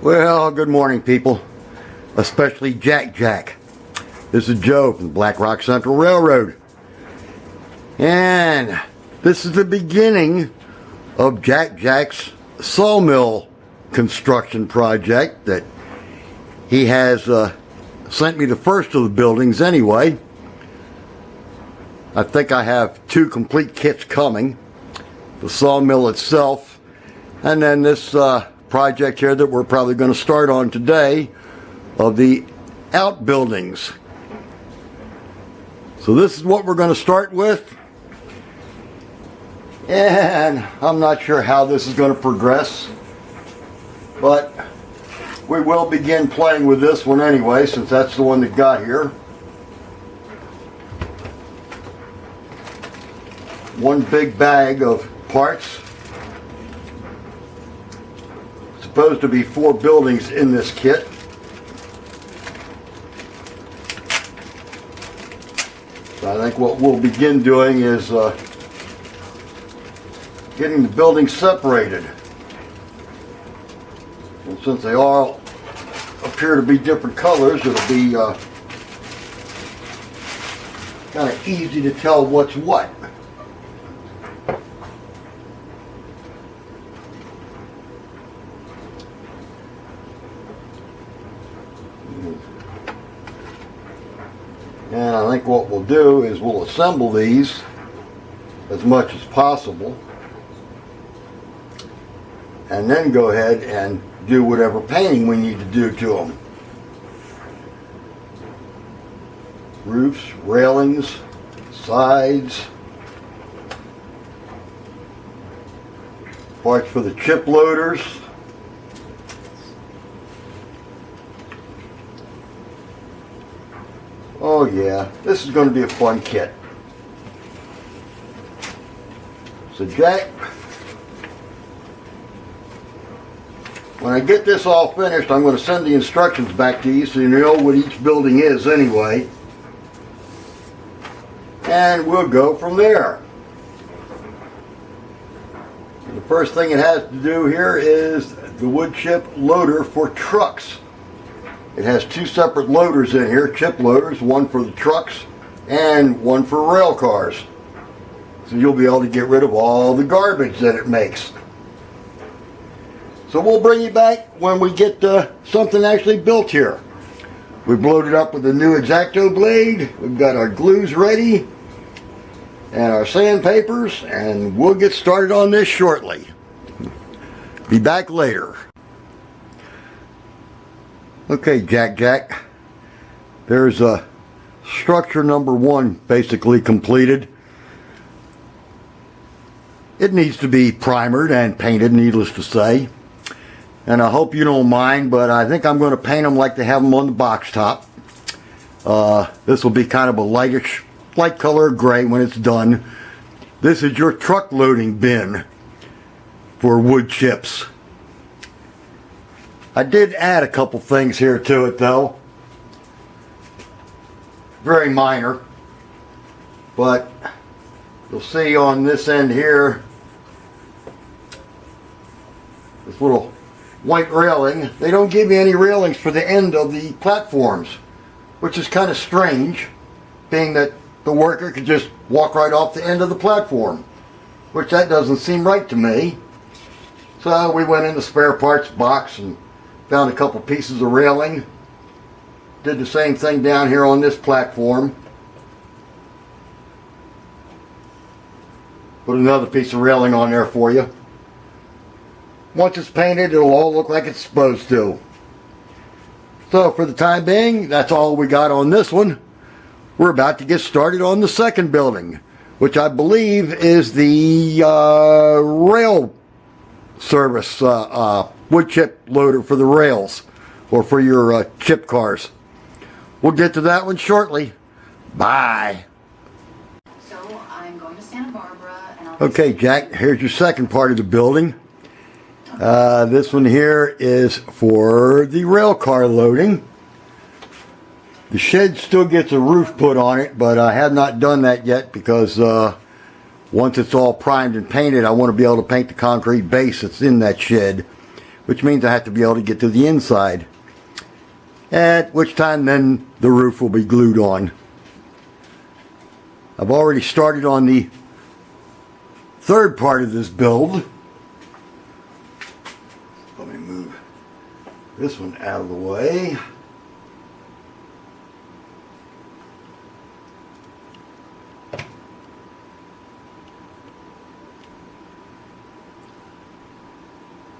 Well, good morning, people, especially Jack Jack. This is Joe from the Black Rock Central Railroad, and this is the beginning of Jack Jack's sawmill construction project that he has sent me the first of the buildings anyway. I think I have 2 complete kits coming, the sawmill itself, and then this project here that we're probably going to start on today of the outbuildings. So this is what we're going to start with, and I'm not sure how this is going to progress, but we will begin playing with this one anyway, since that's the one that got here. One big bag of parts. Supposed to be 4 buildings in this kit. So I think what we'll begin doing is getting the buildings separated. And since they all appear to be different colors, it'll be kind of easy to tell what's what. And I think what we'll do is we'll assemble these as much as possible, and then go ahead and do whatever painting we need to do to them. Roofs, railings, sides, parts for the chip loaders. Oh yeah, this is going to be a fun kit. So Jack, when I get this all finished, I'm going to send the instructions back to you so you know what each building is anyway. And we'll go from there. And the first thing it has to do here is the wood chip loader for trucks. It has 2 separate loaders in here, chip loaders, one for the trucks and one for rail cars. So you'll be able to get rid of all the garbage that it makes. So we'll bring you back when we get something actually built here. We've loaded up with a new X-Acto blade, we've got our glues ready, and our sandpapers, and we'll get started on this shortly. Be back later. Okay, Jack Jack, there's structure number 1 basically completed. It needs to be primered and painted, needless to say. And I hope you don't mind, but I think I'm going to paint them like they have them on the box top. This will be kind of a light color gray when it's done. This is your truck loading bin for wood chips. I did add a couple things here to it though. Very minor. But you'll see on this end here, this little white railing. They don't give you any railings for the end of the platforms, which is kind of strange, being that the worker could just walk right off the end of the platform, which that doesn't seem right to me. So we went in the spare parts box and found a couple pieces of railing. Did the same thing down here on this platform. Put another piece of railing on there for you. Once it's painted, it'll all look like it's supposed to. So for the time being, that's all we got on this one. We're about to get started on the second building, which I believe is the rail service wood chip loader for the rails, or for your chip cars. We'll get to that one shortly. Bye. So I'm going to Santa Barbara and I'll... Okay, Jack, here's your second part of the building. This one here is for the rail car loading. The shed still gets a roof put on it, but I have not done that yet because once it's all primed and painted, I want to be able to paint the concrete base that's in that shed which means I have to be able to get to the inside. At which time then the roof will be glued on. I've already started on the third part of this build. Let me move this one out of the way.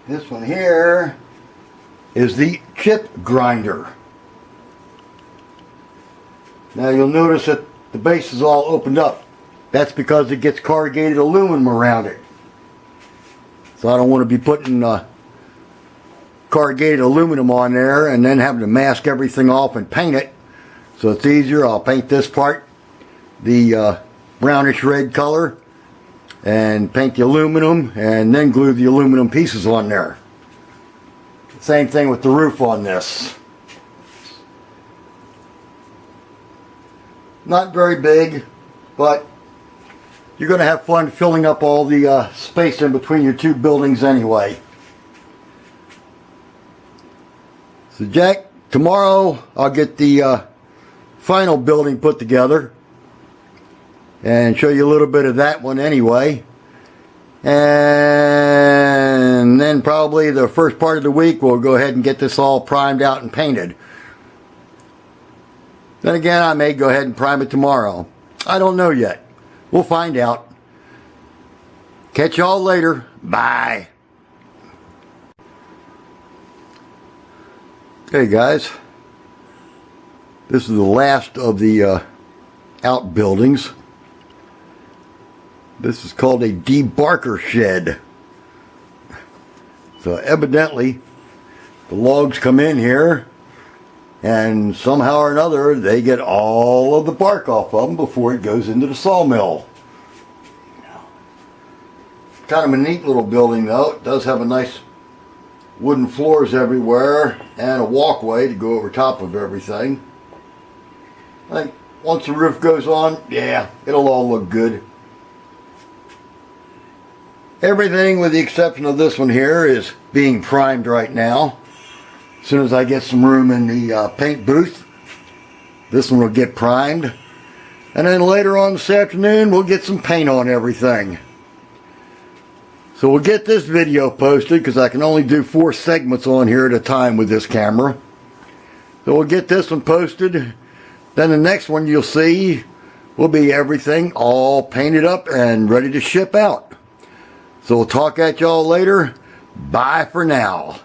This one here is the chip grinder. Now you'll notice that the base is all opened up. That's because it gets corrugated aluminum around it. So I don't want to be putting corrugated aluminum on there and then having to mask everything off and paint it. So it's easier. I'll paint this part the brownish red color and paint the aluminum and then glue the aluminum pieces on there. Same thing with the roof on this. Not very big, but you're going to have fun filling up all the space in between your two buildings anyway. So Jack, tomorrow I'll get the final building put together and show you a little bit of that one anyway. And then probably the first part of the week we'll go ahead and get this all primed out and painted. Then again, I may go ahead and prime it tomorrow. I don't know yet. We'll find out. Catch y'all later. Bye. Okay guys, this is the last of the outbuildings. This is called a Debarker shed. So evidently the logs come in here and somehow or another they get all of the bark off of them before it goes into the sawmill. Kind of a neat little building though. It does have a nice wooden floors everywhere and a walkway to go over top of everything. I think once the roof goes on, yeah, it'll all look good. Everything with the exception of this one here is being primed right now. As soon as I get some room in the paint booth, this one will get primed. And then later on this afternoon, we'll get some paint on everything. So we'll get this video posted because I can only do 4 segments on here at a time with this camera. So we'll get this one posted. Then the next one you'll see will be everything all painted up and ready to ship out. So we'll talk at y'all later. Bye for now.